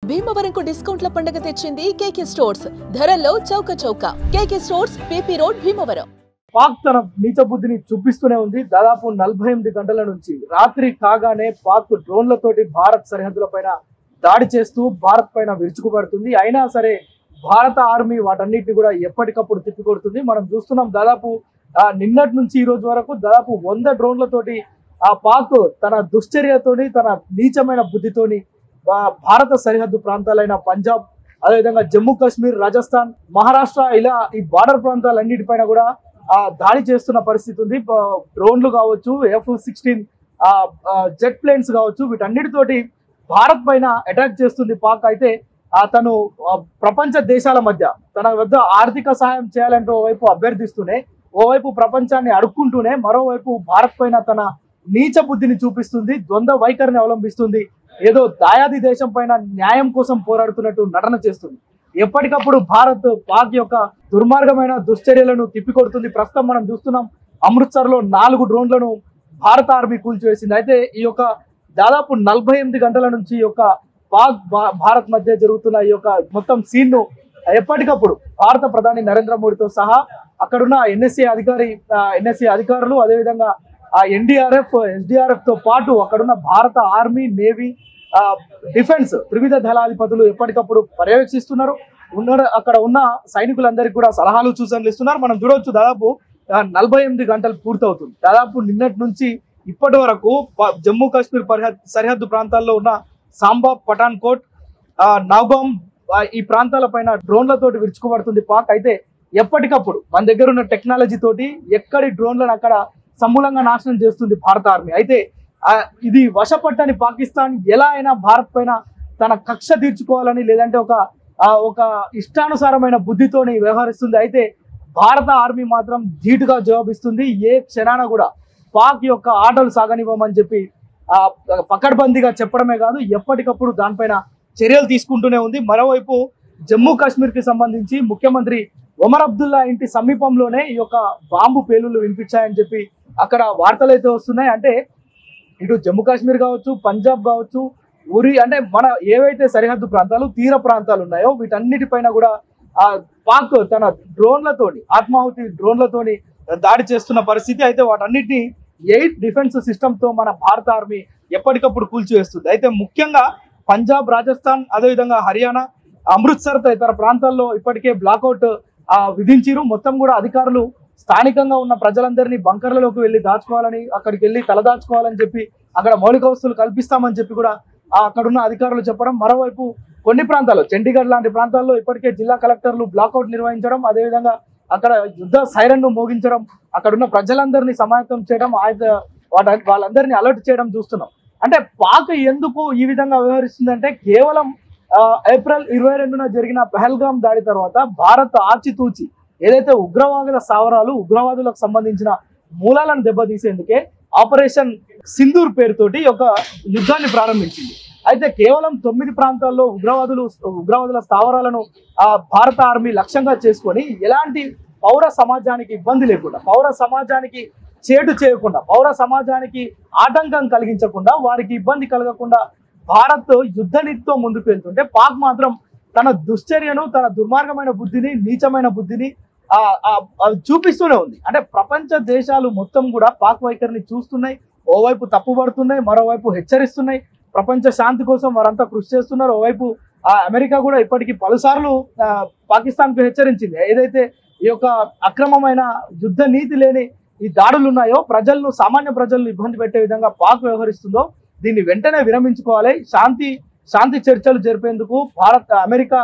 భీమవరంకు డిస్కౌంట్ల పండుగ తెచ్చింది కేకే స్టోర్స్. ధరల్లో చౌక చౌక. కేకే stores, PP road, Bhimavaram. Pak తన నీచ బుద్ధిని చూపిస్తూనే ఉంది. దాదాపు 48 గంటల నుంచి రాత్రి కాగానే పాక్ డ్రోన్లతోటి భారత్ సరిహద్దులపైన దాడి చేస్తూ భారత్ పైన విరుచుకుపడుతుంది. అయినా సరే భారత ఆర్మీ వాటన్నిటిని కూడా ఎప్పటికప్పుడు తిప్పికొడుతుంది. మనం చూస్తున్నాం దాదాపు నిన్నటి నుంచి ఈ రోజు వరకు దాదాపు 100 డ్రోన్లతోటి పాక్ తన దుశ్చర్యతోని తన నీచమైన బుద్ధితోని భారత సరిహద్దు ప్రాంతాలైన పంజాబ్, అదేవిధంగా జమ్మూ కాశ్మీర్, రాజస్థాన్, మహారాష్ట్ర ఇలా ఈ బార్డర్ ప్రాంతాలన్నిటిపైన కూడా దాడి చేస్తున్న పరిస్థితి ఉంది. డ్రోన్లు కావచ్చు, F-16 జెట్ ప్లేన్స్ కావచ్చు, వీటన్నిటితోటి భారత్ పైన అటాక్ చేస్తుంది పాక్. అయితే తను ప్రపంచ దేశాల మధ్య తన వద్ద ఆర్థిక సహాయం చేయాలంటే ఓవైపు అభ్యర్థిస్తూనే, ఓవైపు ప్రపంచాన్ని అడుక్కుంటూనే, మరోవైపు భారత్ పైన తన నీచ బుద్ధిని చూపిస్తుంది, ద్వంద్వ వైఖరిని అవలంబిస్తుంది. ఏదో దాయాది దేశం పైన న్యాయం కోసం పోరాడుతున్నట్టు నటన చేస్తుంది. ఎప్పటికప్పుడు భారత్ పాక్ యొక్క దుర్మార్గమైన దుశ్చర్యలను తిప్పికొడుతుంది. ప్రస్తుతం మనం చూస్తున్నాం అమృత్సర్ లో 4 డ్రోన్లను భారత ఆర్మీ కూల్చివేసింది. అయితే ఈ యొక్క దాదాపు 48 గంటల నుంచి ఈ యొక్క పాక్ భారత్ మధ్య జరుగుతున్న ఈ యొక్క మొత్తం సీన్ ను ఎప్పటికప్పుడు భారత ప్రధాని నరేంద్ర మోడీతో సహా అక్కడున్న ఎన్ఎస్ఏ అధికారులు, అదేవిధంగా NDRF, SDRF తో పాటు అక్కడున్న భారత ఆర్మీ, నేవీ, డిఫెన్స్ త్రివిధ దళాధిపతులు ఎప్పటికప్పుడు పర్యవేక్షిస్తున్నారు. అక్కడ ఉన్న సైనికులందరికీ కూడా సలహాలు, సూచనలు ఇస్తున్నారు. మనం చూడవచ్చు దాదాపు 48 గంటలు పూర్తవుతుంది. దాదాపు నిన్నటి నుంచి ఇప్పటి వరకు జమ్మూ కాశ్మీర్ సరిహద్దు ప్రాంతాల్లో ఉన్న సాంబా, పఠాన్కోట్, నౌగాం ఈ ప్రాంతాల పైన డ్రోన్లతోటి విరుచుకుపడుతుంది పాక్. అయితే ఎప్పటికప్పుడు మన దగ్గర ఉన్న టెక్నాలజీ తోటి ఎక్కడి డ్రోన్లను అక్కడ సమూలంగా నాశనం చేస్తుంది భారత ఆర్మీ. అయితే ఇది వశపట్టని పాకిస్తాన్ ఎలా అయినా భారత్ పైన తన కక్ష తీర్చుకోవాలని, లేదంటే ఒక ఇష్టానుసారమైన బుద్ధితోని వ్యవహరిస్తుంది. అయితే భారత ఆర్మీ మాత్రం ధీటుగా జవాబిస్తుంది. ఏ క్షణాన కూడా పాక్ యొక్క ఆటలు సాగనివ్వమని చెప్పి పకడ్బందీగా చెప్పడమే కాదు, ఎప్పటికప్పుడు దానిపైన చర్యలు తీసుకుంటూనే ఉంది. మరోవైపు జమ్మూ కాశ్మీర్ కి సంబంధించి ముఖ్యమంత్రి ఒమర్ అబ్దుల్లా ఇంటి సమీపంలోనే ఈ యొక్క బాంబు పేలుళ్లు వినిపించాయని చెప్పి అక్కడ వార్తలు అయితే వస్తున్నాయి. అంటే ఇటు జమ్మూ కాశ్మీర్ కావచ్చు, పంజాబ్ కావచ్చు, ఉరి అంటే మన ఏవైతే సరిహద్దు ప్రాంతాలు, తీర ప్రాంతాలు ఉన్నాయో వీటన్నిటిపైన కూడా పాక్ తన డ్రోన్లతోని, ఆత్మాహుతి డ్రోన్లతోని దాడి చేస్తున్న పరిస్థితి. అయితే వాటన్నిటిని 8 డిఫెన్స్ సిస్టమ్ తో మన భారత ఆర్మీ ఎప్పటికప్పుడు కూల్చివేస్తుంది. అయితే ముఖ్యంగా పంజాబ్, రాజస్థాన్, అదేవిధంగా హర్యానా, అమృత్సర్ తదితర ప్రాంతాల్లో ఇప్పటికే బ్లాక్అవుట్ విధించారు. మొత్తం కూడా అధికారులు స్థానికంగా ఉన్న ప్రజలందరినీ బంకర్లలోకి వెళ్ళి దాచుకోవాలని, అక్కడికి వెళ్ళి తలదాచుకోవాలని చెప్పి అక్కడ మౌలిక వసతులు కల్పిస్తామని చెప్పి కూడా అక్కడున్న అధికారులు చెప్పడం. మరోవైపు కొన్ని ప్రాంతాల్లో, చండీగఢ్ లాంటి ప్రాంతాల్లో ఇప్పటికే జిల్లా కలెక్టర్లు బ్లాక్అవుట్ నిర్వహించడం, అదేవిధంగా అక్కడ యుద్ధ సైరన్ ను మోగించడం, అక్కడున్న ప్రజలందరినీ సమాయత్తం చేయడం, వాళ్ళందరినీ అలర్ట్ చేయడం చూస్తున్నాం. అంటే పాక్ ఎందుకు ఈ విధంగా వ్యవహరిస్తుందంటే కేవలం ఏప్రిల్ 22న జరిగిన పహల్గాం దాడి తర్వాత భారత్ ఆచితూచి ఏదైతే ఉగ్రవాదుల స్థావరాలు, ఉగ్రవాదులకు సంబంధించిన మూలాలను దెబ్బతీసేందుకే ఆపరేషన్ సింధూర్ పేరుతోటి ఒక యుద్ధాన్ని ప్రారంభించింది. అయితే కేవలం 9 ప్రాంతాల్లో ఉగ్రవాదుల స్థావరాలను భారత ఆర్మీ లక్ష్యంగా చేసుకొని ఎలాంటి పౌర సమాజానికి ఇబ్బంది లేకుండా, పౌర సమాజానికి చేటు చేయకుండా, పౌర సమాజానికి ఆటంకం కలిగించకుండా, వారికి ఇబ్బంది కలగకుండా భారత్ యుద్ధ నీతితో ముందుకు వెళ్తుంటే పాక్ మాత్రం తన దుశ్చర్యను, తన దుర్మార్గమైన బుద్ధిని, నీచమైన బుద్ధిని చూపిస్తూనే ఉంది. అంటే ప్రపంచ దేశాలు మొత్తం కూడా పాక్ వైఖరిని చూస్తున్నాయి, ఓవైపు తప్పుపడుతున్నాయి, మరోవైపు హెచ్చరిస్తున్నాయి. ప్రపంచ శాంతి కోసం వారంతా కృషి చేస్తున్నారు. ఓవైపు అమెరికా కూడా ఇప్పటికీ పలుసార్లు పాకిస్తాన్ కు హెచ్చరించింది. ఏదైతే ఈ యొక్క అక్రమమైన యుద్ధ నీతి లేని ఈ దాడులు ఉన్నాయో, సామాన్య ప్రజలను ఇబ్బంది పెట్టే విధంగా పాక్ వ్యవహరిస్తుందో దీన్ని వెంటనే విరమించుకోవాలి. శాంతి చర్చలు జరిపేందుకు అమెరికా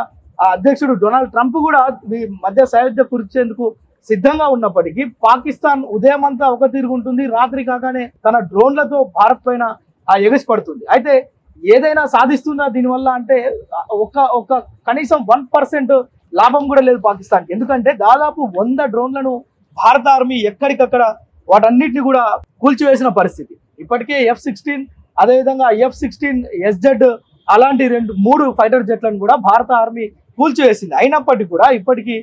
అధ్యక్షుడు డొనాల్డ్ ట్రంప్ కూడా ఈ మధ్య సయోధ్య కురిచేందుకు సిద్ధంగా ఉన్నప్పటికీ పాకిస్తాన్ ఉదయం అంతా ఒక తిరుగుంటుంది, రాత్రి కాగానే తన డ్రోన్లతో భారత్ పైన ఎగసి పడుతుంది. అయితే ఏదైనా సాధిస్తుందా దీనివల్ల అంటే ఒక కనీసం 1% లాభం కూడా లేదు పాకిస్తాన్కి. ఎందుకంటే దాదాపు 100 డ్రోన్లను భారత ఆర్మీ ఎక్కడికక్కడ వాటన్నిటిని కూడా కూల్చివేసిన పరిస్థితి. ఇప్పటికే F-16, అదేవిధంగా F-16 SZ అలాంటి 3 ఫైటర్ జెట్లను కూడా భారత ఆర్మీ కూల్చివేసింది. అయినప్పటికీ కూడా ఇప్పటికీ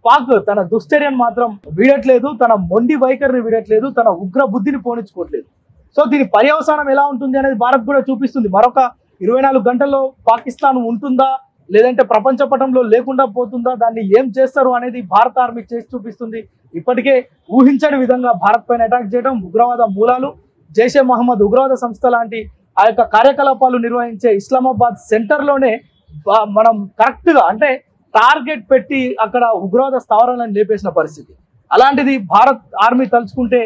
పాక్ తన దుశ్చర్యను మాత్రం వీడట్లేదు, తన మొండి వైఖరిని వీడట్లేదు, తన ఉగ్ర బుద్ధిని పోనించుకోవట్లేదు. సో దీని పర్యవసానం ఎలా ఉంటుంది అనేది భారత్ కూడా చూపిస్తుంది. మరొక 24 గంటల్లో పాకిస్తాన్ ఉంటుందా లేదంటే ప్రపంచ పటంలో లేకుండా పోతుందా, దాన్ని ఏం చేస్తారు అనేది భారత ఆర్మీ చేసి చూపిస్తుంది. ఇప్పటికే ఊహించని విధంగా భారత్ పైన అటాక్ చేయడం, ఉగ్రవాద మూలాలు, జైషే మహమ్మద్ ఉగ్రవాద సంస్థ లాంటి ఆ యొక్క కార్యకలాపాలు నిర్వహించే ఇస్లామాబాద్ సెంటర్లోనే మనం కరెక్ట్గా అంటే టార్గెట్ పెట్టి అక్కడ ఉగ్రవాద స్థావరాలను లేపేసిన పరిస్థితి. అలాంటిది భారత్ ఆర్మీ తలుచుకుంటే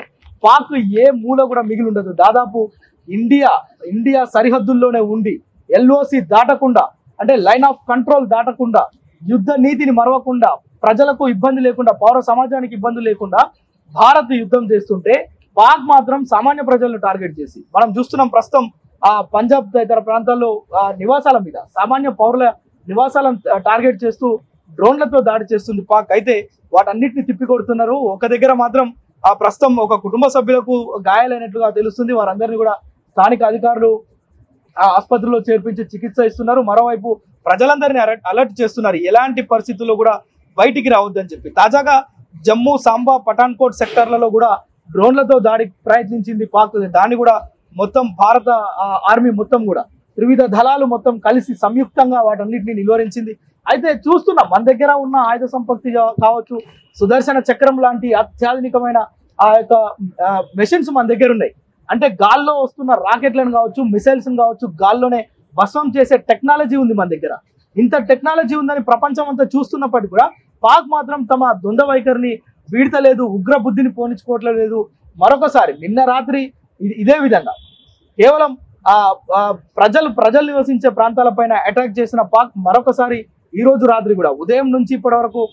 పాక్ ఏ మూల కూడా మిగిలి ఉండదు. దాదాపు ఇండియా సరిహద్దుల్లోనే ఉండి LOC దాటకుండా అంటే లైన్ ఆఫ్ కంట్రోల్ దాటకుండా, యుద్ధ నీతిని మరవకుండా, ప్రజలకు ఇబ్బంది లేకుండా, పౌర సమాజానికి ఇబ్బంది లేకుండా భారత్ యుద్ధం చేస్తుంటే పాక్ మాత్రం సామాన్య ప్రజలను టార్గెట్ చేసి మనం చూస్తున్నాం. ప్రస్తుతం పంజాబ్ తదితర ప్రాంతాల్లో నివాసాల మీద, సామాన్య పౌరుల నివాసాలను టార్గెట్ చేస్తూ డ్రోన్లతో దాడి చేస్తుంది పాక్. అయితే వాటన్నిటిని తిప్పికొడుతున్నారు. ఒక దగ్గర మాత్రం ప్రస్తుతం ఒక కుటుంబ సభ్యులకు గాయాలైనట్లుగా తెలుస్తుంది. వారందరినీ కూడా స్థానిక అధికారులు ఆసుపత్రిలో చేర్పించి చికిత్స ఇస్తున్నారు. మరోవైపు ప్రజలందరినీ అలర్ట్ చేస్తున్నారు, ఎలాంటి పరిస్థితుల్లో కూడా బయటికి రావద్దని చెప్పి. తాజాగా జమ్మూ, సాంబా, పఠాన్కోట్ సెక్టర్లలో కూడా డ్రోన్లతో దాడికి ప్రయత్నించింది పాక్. దాన్ని కూడా మొత్తం భారత ఆర్మీ మొత్తం కూడా త్రివిధ దళాలు మొత్తం కలిసి సంయుక్తంగా వాటన్నిటిని నిలువరించింది. అయితే చూస్తున్నాం, మన దగ్గర ఉన్న ఆయుధ సంపత్తి కావచ్చు, సుదర్శన చక్రం లాంటి అత్యాధునికమైన ఆ యొక్క మెషిన్స్ మన దగ్గర ఉన్నాయి. అంటే గాల్లో వస్తున్న రాకెట్లను కావచ్చు, మిసైల్స్ కావచ్చు, గాల్లోనే భస్మం చేసే టెక్నాలజీ ఉంది మన దగ్గర. ఇంత టెక్నాలజీ ఉందని ప్రపంచం అంతా చూస్తున్నప్పటికీ కూడా పాక్ మాత్రం తమ ద్వంద్వ వైఖరిని వీడతలేదు, ఉగ్ర బుద్ధిని పోనించుకోవట్లేదు. మరొకసారి నిన్న రాత్రి ఇదే విధంగా కేవలం ప్రజలు నివసించే ప్రాంతాలపైన అటాక్ చేసిన పాక్ మరొకసారి ఈ రోజు రాత్రి కూడా ఉదయం నుంచి ఇప్పటి వరకు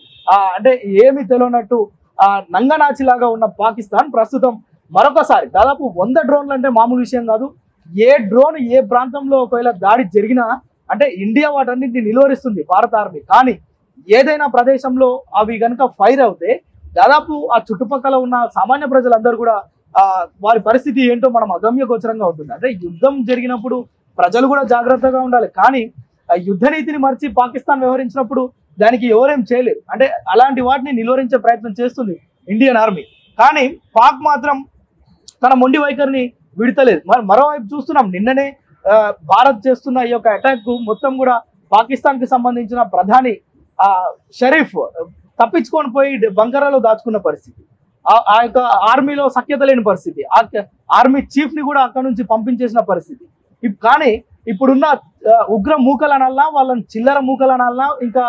అంటే ఏమీ తెలియనట్టు నంగనాచిలాగా ఉన్న పాకిస్తాన్ ప్రస్తుతం మరొకసారి దాదాపు 100 డ్రోన్లు అంటే మామూలు విషయం కాదు. ఏ డ్రోన్ ఏ ప్రాంతంలో ఒకవేళ దాడి జరిగినా అంటే ఇండియా వాటన్నిటిని నిలువరిస్తుంది భారత ఆర్మీ. కానీ ఏదైనా ప్రదేశంలో అవి కనుక ఫైర్ అవుతే దాదాపు ఆ చుట్టుపక్కల ఉన్న సామాన్య ప్రజలందరూ కూడా వారి పరిస్థితి ఏంటో మనం అగమ్య గోచరంగా ఉంటుంది. అంటే యుద్ధం జరిగినప్పుడు ప్రజలు కూడా జాగ్రత్తగా ఉండాలి. కానీ యుద్ధ నీతిని మర్చి పాకిస్తాన్ వ్యవహరించినప్పుడు దానికి ఎవరేం చేయలేరు. అంటే అలాంటి వాటిని నిలువరించే ప్రయత్నం చేస్తుంది ఇండియన్ ఆర్మీ. కానీ పాక్ మాత్రం తన మొండి వైఖరిని విడతలేదు. మరోవైపు చూస్తున్నాం, నిన్ననే భారత్ చేస్తున్న ఈ యొక్క అటాక్ మొత్తం కూడా పాకిస్తాన్ కి సంబంధించిన ప్రధాని షరీఫ్ తప్పించుకొని పోయి బంకరాలో దాచుకున్న పరిస్థితి, ఆ యొక్క ఆర్మీలో సఖ్యత లేని పరిస్థితి, ఆర్మీ చీఫ్ ని కూడా అక్కడ నుంచి పంపించేసిన పరిస్థితి. కానీ ఇప్పుడున్న ఉగ్ర మూకలనాలనా, వాళ్ళని చిల్లర మూకలనాలనా, ఇంకా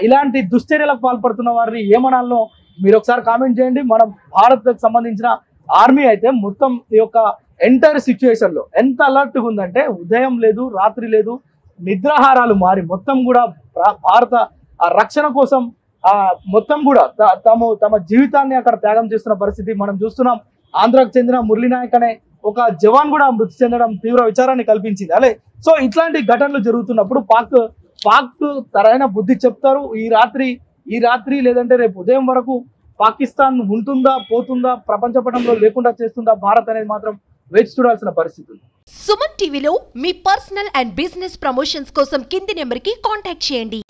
ఇలాంటి దుశ్చర్యలకు పాల్పడుతున్న వారిని ఏమనాలనో మీరు ఒకసారి కామెంట్ చేయండి. మనం భారత్ సంబంధించిన ఆర్మీ అయితే మొత్తం ఈ యొక్క ఎంటైర్ సిచ్యువేషన్ లో ఎంత అలర్ట్ గా ఉందంటే ఉదయం లేదు, రాత్రి లేదు, నిద్రాహారాలు మారి మొత్తం కూడా భారత రక్షణ కోసం మొత్తం కూడా తమ జీవితాన్ని అక్కడ త్యాగం చేస్తున్న పరిస్థితి మనం చూస్తున్నాం. ఆంధ్రాకు చెందిన మురళీనాయక్ అనే ఒక జవాన్ కూడా మృతి చెందడం తీవ్ర విచారాన్ని కల్పించింది. అలే సో ఇట్లాంటి ఘటనలు జరుగుతున్నప్పుడు పాక్ తరైన బుద్ధి చెప్తారు. ఈ రాత్రి లేదంటే రేపు ఉదయం వరకు పాకిస్తాన్ ఉంటుందా, పోతుందా, ప్రపంచ పటంలో లేకుండా చేస్తుందా భారత్ అనేది మాత్రం వేచి చూడాల్సిన పరిస్థితి. సుమన్ టీవీలో మీ పర్సనల్ అండ్ బిజినెస్ ప్రమోషన్స్ కోసం కింది నెంబర్కి కాంటాక్ట్ చేయండి.